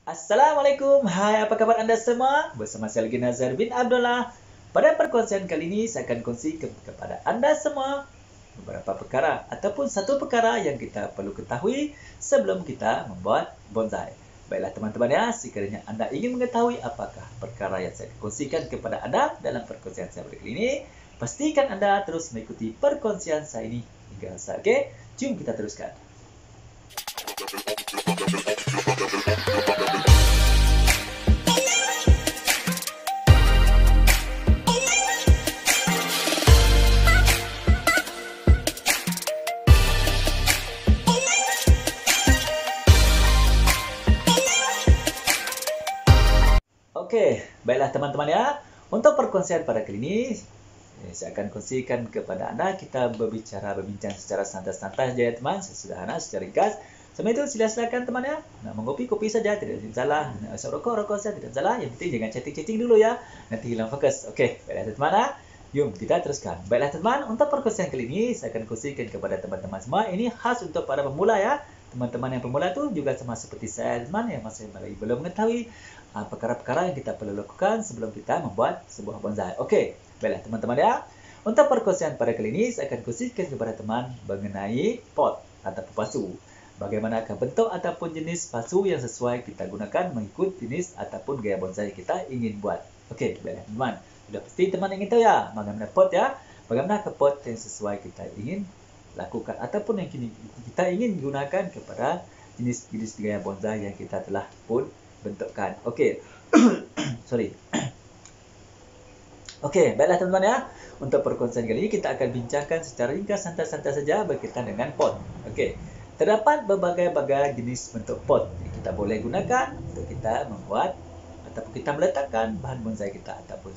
Assalamualaikum, hai apa kabar Anda semua? Bersama saya lagi Nazar bin Abdullah. Pada perkongsian kali ini saya akan kongsi kepada Anda semua beberapa perkara ataupun satu perkara yang kita perlu ketahui sebelum kita membuat bonsai. Baiklah teman-teman ya, sekiranya Anda ingin mengetahui apakah perkara yang saya kongsikan kepada Anda dalam perkongsian saya berikut ini, pastikan Anda terus mengikuti perkongsian saya ini hingga selesai. Oke, jom kita teruskan. Oke, baiklah teman-teman ya. Untuk perkongsian pada kali ini, saya akan kongsikan kepada Anda, kita berbincang secara santai-santai saja ya teman, sederhana, secara ringkas. Sama itu silakan teman ya. Nak mengopi kopi saja, tidak masalah. Nak asap rokok saja, tidak masalah. Yang penting jangan chatting-chatting dulu ya. Nanti hilang fokus. Oke, baiklah teman ya. Yuk kita teruskan. Baiklah teman, untuk perkongsian kali ini saya akan kongsikan kepada teman-teman semua. Ini khas untuk para pemula ya. Teman-teman yang pemula tu juga sama seperti saya teman yang masih belum mengetahui perkara-perkara yang kita perlu lakukan sebelum kita membuat sebuah bonsai. Okey, baiklah teman-teman ya. Untuk perkongsian pada kali ini saya akan kongsikan kepada teman mengenai pot atau pasu. Bagaimanakah bentuk ataupun jenis pasu yang sesuai kita gunakan mengikut jenis ataupun gaya bonsai kita ingin buat. Okey, baiklah teman. Sudah pasti teman ingin tahu ya bagaimana pot ya. Bagaimana pot yang sesuai kita ingin lakukan ataupun yang kita ingin gunakan kepada jenis-jenis gaya bonsai yang kita telah pun bentukkan. Okey. Sorry. Okey, baiklah teman-teman ya. Untuk perkongsian kali ini kita akan bincangkan secara ringkas santai-santai saja berkaitan dengan pot. Okey. Terdapat berbagai-bagai jenis bentuk pot yang kita boleh gunakan untuk kita membuat ataupun kita meletakkan bahan bonsai kita ataupun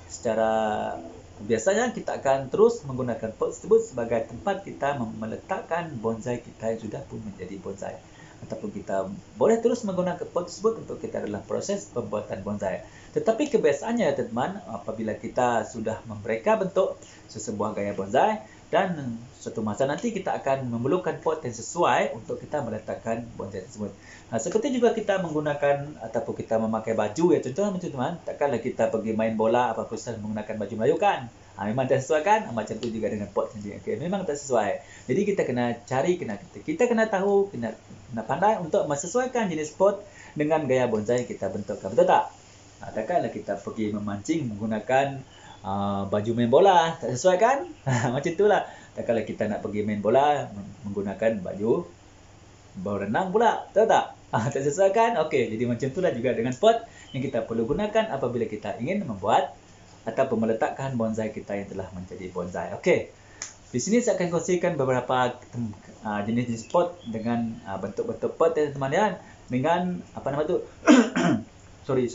secara biasanya kita akan terus menggunakan pot tersebut sebagai tempat kita meletakkan bonsai kita yang sudah pun menjadi bonsai. Ataupun kita boleh terus menggunakan pot tersebut untuk kita dalam proses pembuatan bonsai. Tetapi kebiasaannya teman, apabila kita sudah mereka bentuk sesebuah gaya bonsai dan suatu masa nanti kita akan memerlukan pot yang sesuai untuk kita meletakkan bonsai tersebut. Nah, seperti juga kita menggunakan ataupun kita memakai baju ya contohnya teman, takkanlah kita pergi main bola apa pusat menggunakan baju Melayu kan? Memang tak sesuai kan? Macam tu juga dengan pot sendiri. Okay, memang tak sesuai. Jadi kita kena cari, kita kena tahu, kena pandai untuk menyesuaikan jenis pot dengan gaya bonsai kita bentukkan. Betul tak? Takkanlah kita pergi memancing menggunakan baju main bola, tak sesuai kan? Macam itulah. Takkanlah kita nak pergi main bola menggunakan baju berenang pula, tahu tak? Tak sesuai kan? Okey, jadi macam itulah juga dengan pot yang kita perlu gunakan apabila kita ingin membuat atau meletakkan bonsai kita yang telah menjadi bonsai. Okey. Di sini saya akan kongsikan beberapa jenis-jenis pot dengan bentuk-bentuk pot ya teman-teman ya. Dengan apa nama tu? sorry.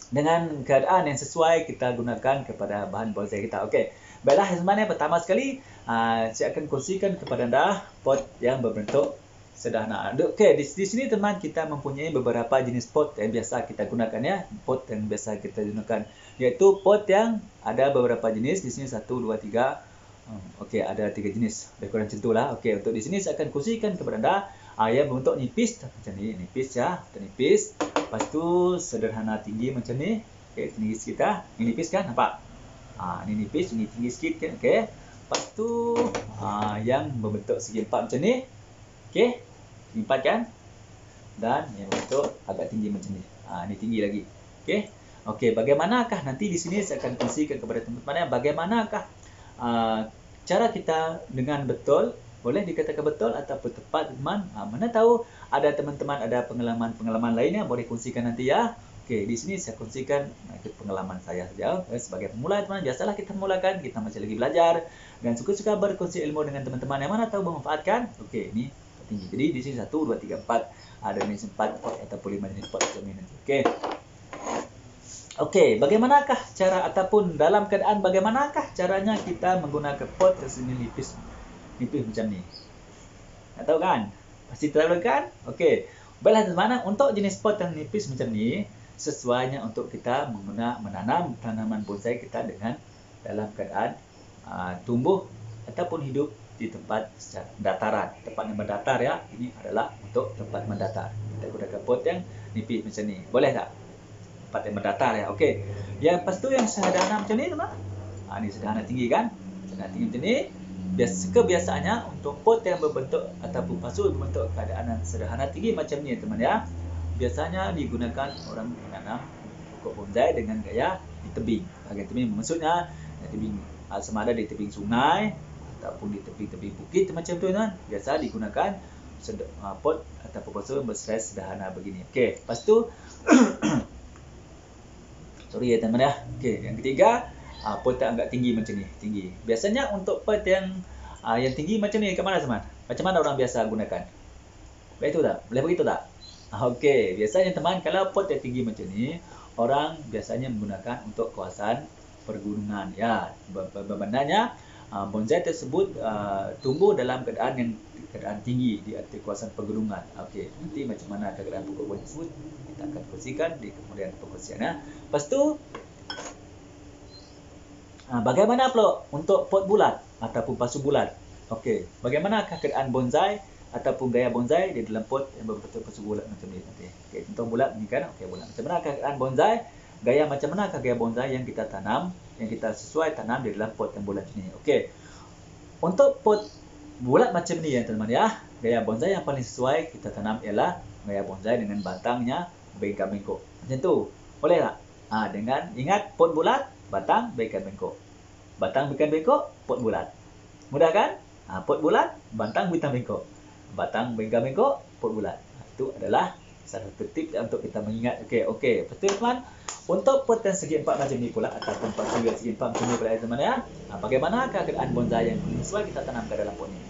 Dengan keadaan yang sesuai kita gunakan kepada bahan bonsai kita. Okey. Baiklah teman-teman, pertama sekali saya akan kongsikan kepada anda pot yang berbentuk sederhana. Okey, di sini teman kita mempunyai beberapa jenis pot yang biasa kita gunakan ya. Pot yang biasa kita gunakan iaitu pot yang ada beberapa jenis. Di sini 1 2 3. Okey, ada 3 jenis. Lebih kurang macam itulah. Okey, untuk di sini saya akan kongsikan kepada anda yang berbentuk nipis macam ni, nipis ya, nipis. Lepas tu sederhana tinggi macam ni. Okey, tinggi sikit ah. Ini nipis kan, nampak? Ini nipis, ini tinggi sikit kan. Okey. Lepas tu yang berbentuk segi empat macam ni. Okey. Segi empat kan? Dan yang berbentuk agak tinggi macam ni. Ini tinggi lagi. Okey. Okey, bagaimanakah nanti di sini saya akan kongsikan kepada teman-teman bagaimanakah cara kita dengan betul, boleh dikatakan betul ataupun tepat teman. Mana tahu ada teman-teman ada pengalaman lainnya boleh kongsikan nanti ya. Okey, di sini saya kongsikan pengalaman saya saja. Sebagai pemula teman, biasalah kita memulakan, kita masih lagi belajar dan suka-suka berkongsi ilmu dengan teman-teman yang mana tahu memanfaatkan. Okey, ini tinggi. Jadi di sini 1 2 3 4 ada jenis 4 pot ataupun 5 jenis pot macam ni nanti. Okey. Okey, bagaimanakah cara ataupun dalam keadaan bagaimanakah caranya kita menggunakan pot tersebut nipis macam ni? Tak tahu kan? Pasti tahu kan? Okey. Baiklah teman-teman, untuk jenis pot yang nipis macam ni, sesuainya untuk kita menanam tanaman bonsai kita dengan dalam keadaan tumbuh ataupun hidup di tempat secara dataran, tempat yang mendatar ya. Ini adalah untuk tempat mendatar. Kita gunakan pot yang nipis macam ni. Boleh tak? Pot yang berdatar ya. Okey. Yang lepas tu yang sederhana macam ni teman. Ini sederhana tinggi kan? Sederhana tinggi macam ni. Kebiasaannya untuk pot yang berbentuk ataupun pasu berbentuk keadaan sederhana tinggi macam ni teman ya. Biasanya digunakan orang menanam pokok bonsai dengan gaya di tebing. Bahagian tebing maksudnya tebing sama ada di tebing sungai ataupun di tebing-tebing bukit macam tu kan. Biasa digunakan pot ataupun pasu bersaiz sederhana begini. Okey, lepas tu sorry ya teman ya. Okey, yang ketiga pot yang agak tinggi macam ni, tinggi. Biasanya untuk pot yang tinggi macam ni, ke mana teman? Macam mana orang biasa gunakan? Boleh tu tak? Boleh begitu tak? Okey, biasanya teman kalau pot yang tinggi macam ni, orang biasanya menggunakan untuk kawasan pergunungan ya. Sebenarnya bonsai tersebut tumbuh dalam keadaan tinggi di kawasan pegunungan. Okey, nanti macam mana keadaan pokok bonsai tersebut kita akan kongsikan di kemudian perkongsian ya. Lepas tu bagaimana pula untuk pot bulat ataupun pasu bulat? Okey, bagaimanakah keadaan bonsai ataupun gaya bonsai di dalam pot yang berbentuk pasu bulat macam ni nanti? Okey, contoh bulat ni kan? Okey, bulat. Macam manakah keadaan bonsai? Macam manakah gaya bonsai yang kita tanam, yang kita sesuai tanam di dalam pot yang bulat ni? Okey. Untuk pot bulat macam ni ya teman-teman ya. Gaya bonsai yang paling sesuai kita tanam ialah gaya bonsai dengan batangnya bengkak-bengkok. Macam tu. Boleh tak? Dengan ingat pot bulat, batang bengkak-bengkok. Batang bengkak-bengkok, pot bulat. Mudah kan? Pot bulat, batang bengkak-bengkok. Batang bengkak-bengkok, pot bulat. Itu adalah salah satu tips untuk kita mengingat. Okey. Lepas tu teman, untuk pot yang segi empat macam ni pula ataupun pot segi empat macam ni pula teman ya. Bagaimanakah keadaan bonsai yang sesuai kita tanam ke dalam pot ni?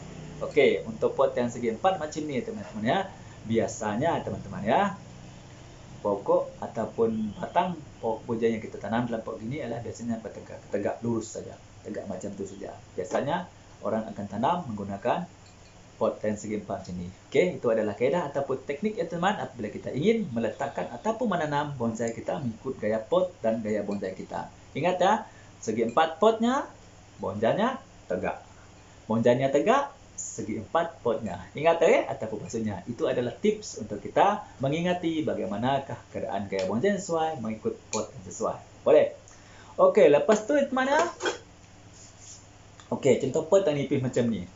Okey, untuk pot yang segi empat macam ni teman-teman ya. Biasanya teman-teman ya, pokok ataupun batang pokok bonsai yang kita tanam dalam pot ini adalah biasanya tegak lurus saja, tegak macam tu saja. Biasanya orang akan tanam menggunakan pot yang segi empat macam ni. Okey, itu adalah kaedah ataupun teknik ya teman apabila kita ingin meletakkan ataupun menanam bonsai kita mengikut gaya pot dan gaya bonsai kita. Ingat ya, segi empat potnya, bonsainya tegak. Bonsainya tegak, segi empat potnya. Ingat ya, ataupun maksudnya. Itu adalah tips untuk kita mengingati bagaimanakah keadaan gaya bonsai yang sesuai mengikut pot yang sesuai. Boleh? Okey, lepas tu teman ya. Okey, contoh pot yang nipis macam ni.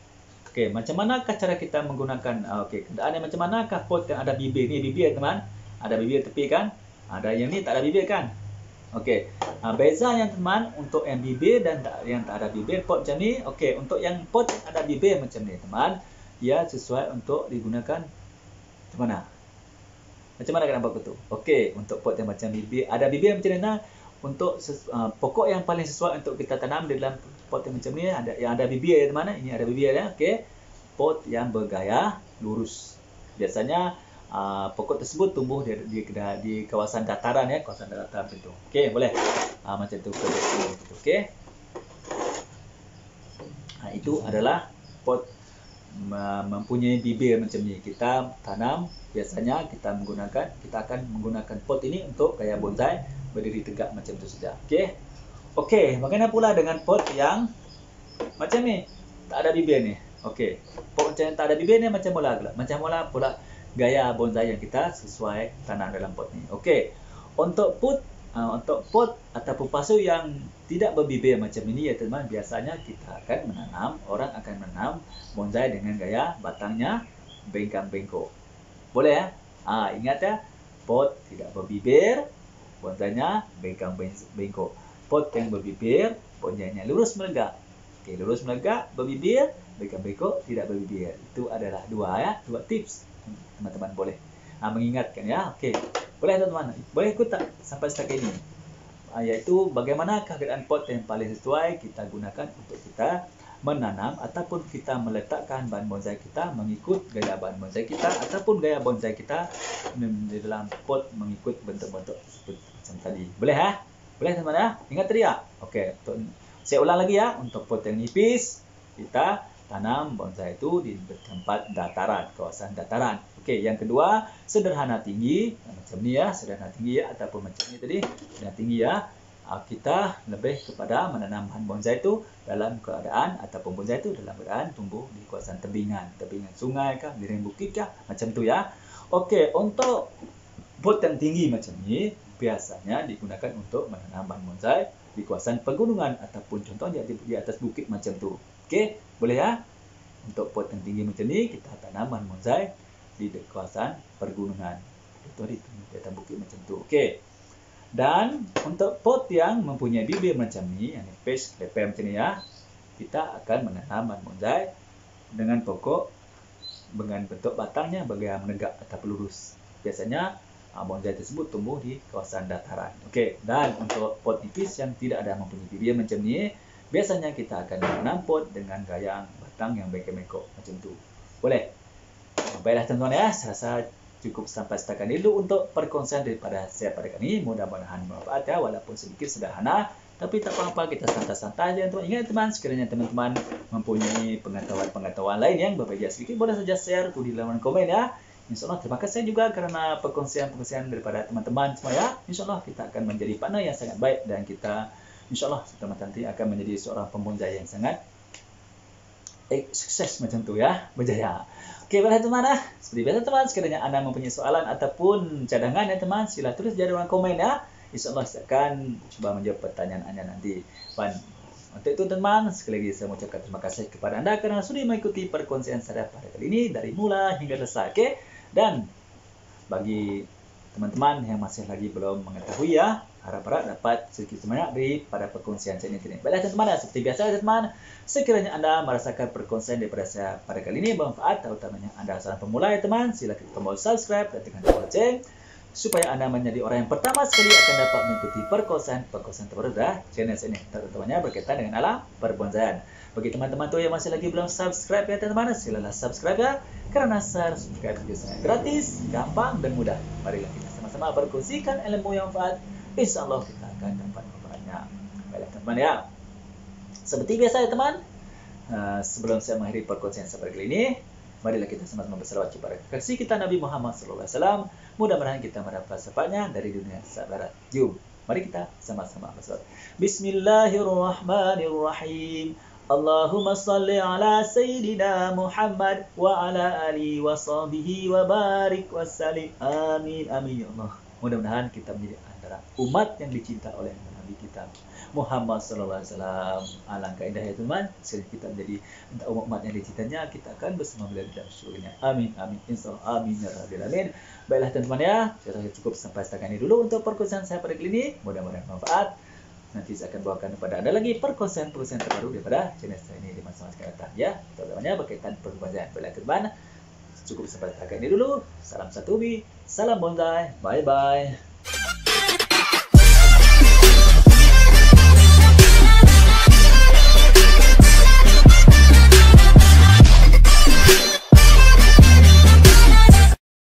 Okey, macam manakah cara kita menggunakan keadaannya macam manakah pot yang ada bibir ni, bibir teman? Ada bibir tepi kan? Ada yang ni tak ada bibir kan? Okey. Bezanya teman untuk yang bibir dan yang tak ada bibir pot macam ni. Okey, untuk yang pot yang ada bibir macam ni teman, dia sesuai untuk digunakan macam mana? Macam mana kita nampak tu? Okey, untuk pot yang macam bibir, ada bibir macam mana? Untuk pokok yang paling sesuai untuk kita tanam di dalam pot yang macam ni yang ada bibir ya teman. Ini ada bibir ya. Okey. Pot yang bergaya lurus. Biasanya pokok tersebut tumbuh di kawasan dataran ya, kawasan dataran macam tu. Okey, boleh. Macam tu okey. Itu adalah pot mempunyai bibir macam ni. Kita tanam biasanya kita akan menggunakan pot ini untuk gaya bonsai berdiri tegak macam tu saja. Okey. Okey, bagaimana pula dengan pot yang macam ni? Tak ada bibir ni. Okey. Pot macam yang tak ada bibir ni macam mana pula gaya bonsai yang kita sesuai tanam dalam pot ni. Okey. Untuk pot ataupun pasu yang tidak berbibir macam ini ya teman, biasanya kita akan orang akan menanam bonsai dengan gaya batangnya bengkak-bengkok. Boleh ya? Ingat ya, pot tidak berbibir, bonsainya bengkak-bengkok. Pot yang berbibir, bonsainya lurus melegak. Okey, lurus melegak, berbibir, bengkak-bengkok, tidak berbibir. Itu adalah dua tips. Teman-teman boleh mengingatkan ya. Okey. Boleh teman-teman? Boleh ikut tak sampai setakat ini? Iaitu bagaimanakah keadaan pot yang paling sesuai kita gunakan untuk kita menanam ataupun kita meletakkan bahan bonsai kita mengikut gaya bahan bonsai kita ataupun gaya bonsai kita di dalam pot mengikut bentuk-bentuk seperti macam tadi. Boleh ya? Boleh teman-teman ya? Ingat tadi ya? Okey, saya ulang lagi ya. Untuk pot yang nipis, kita tanam bonsai itu di tempat dataran, kawasan dataran. Okey, yang kedua, sederhana tinggi, macam ni ya, sederhana tinggi ya, ataupun macam ni tadi, sederhana tinggi ya. Kita lebih kepada menanam bahan bonsai itu dalam keadaan ataupun bonsai itu dalam keadaan tumbuh di kawasan tebingan sungai kah, lereng bukit kah, macam tu ya. Okey, untuk pot yang tinggi macam ini biasanya digunakan untuk menanam bonsai di kawasan pegunungan ataupun contohnya di atas bukit macam tu. Okey, boleh ya? Untuk pot yang tinggi macam ni kita tanam bonsai di kawasan pergunungan. Itu di atas bukit macam tu. Okey. Dan untuk pot yang mempunyai bibir macam ni, yang nipis, leper macam ni ya, kita akan menanam bonsai dengan pokok dengan bentuk batangnya bagian menegak atau lurus. Biasanya bonsai tersebut tumbuh di kawasan dataran. Okey, dan untuk pot nipis yang tidak ada mempunyai bibir macam ni, biasanya kita akan menanam pot dengan gayang batang yang bengkok-bengkok macam tu. Boleh? Baiklah teman-teman ya, saya rasa cukup sampai setakat ini dulu untuk perkongsian daripada saya pada kali ini. Mudah-mudahan bermanfaat ya, walaupun sedikit sederhana. Tapi tak apa-apa, kita santai-santai aja teman. Ingat teman, sekiranya teman-teman mempunyai pengetahuan lain yang berbeza sedikit, boleh saja share di laman komen ya. InsyaAllah terima kasih juga karena perkongsian daripada teman-teman semua ya. InsyaAllah kita akan menjadi partner yang sangat baik dan kita InsyaAllah teman-teman nanti akan menjadi seorang pembonsai yang sangat sukses macam tu ya, berjaya. Okey, baiklah teman ya. Seperti biasa teman, sekiranya anda mempunyai soalan ataupun cadangan ya teman, sila tulis di ruang komen ya. InsyaAllah saya akan cuba menjawab pertanyaan anda nanti. Dan untuk itu teman, sekali lagi saya mengucapkan terima kasih kepada anda kerana sudah mengikuti perkongsian saya pada kali ini dari mula hingga selesai. Okey. Dan bagi teman-teman yang masih lagi belum mengetahui ya, harap-harap dapat sedikit semangat daripada perkongsian saya ini. Baiklah teman-teman, seperti biasa teman, sekiranya anda merasakan perkongsian daripada saya pada kali ini bermanfaat, terutamanya anda seorang pemula ya teman, sila klik tombol subscribe dan tekan tombol lonceng supaya anda menjadi orang yang pertama sekali akan dapat mengikuti perkongsian terbaru dari channel saya ini, terutamanya berkaitan dengan alam perbonsaian. Bagi teman-teman tu yang masih lagi belum subscribe ya teman-teman, silalah subscribe ya, karena subscribe itu sangat gratis, gampang dan mudah. Marilah kita sama-sama berkongsikan ilmu yang manfaat. InsyaAllah kita akan dapat manfaatnya. Baiklah teman-teman ya. Seperti biasa ya teman, sebelum saya mengakhiri perkongsian saya pada kali ini, marilah kita sama-sama berselawat kepada kekasih kita Nabi Muhammad SAW. Mudah-mudahan kita mendapat syafaatnya dari dunia akhirat. Jom, mari kita sama-sama berselawat. Bismillahirrahmanirrahim. Allahumma salli ala Sayyidina Muhammad wa ala alihi wa sahbihi wa barik wa sallim. Amin, amin ya Allah. Mudah-mudahan kita menjadi antara umat yang dicinta oleh Nabi kita Muhammad SAW. Alangkah indah ya teman, sehingga kita menjadi antara umat yang dicintanya, kita akan bersama beliau dalam syurga. Amin, amin, insyaallah, amin ya rabbil alamin. Baiklah teman-teman ya, saya rasa cukup sampai setakat ini dulu untuk perkongsian saya pada kali ini. Mudah-mudahan bermanfaat. Nanti saya akan bawakan kepada anda lagi perkongsian terbaru daripada channel saya ini di masa-masa akan datang ya, terutamanya berkaitan perbonsaian. Baiklah teman, cukup sampai setakat ini dulu. Salam satu bi, salam bonsai, bye bye.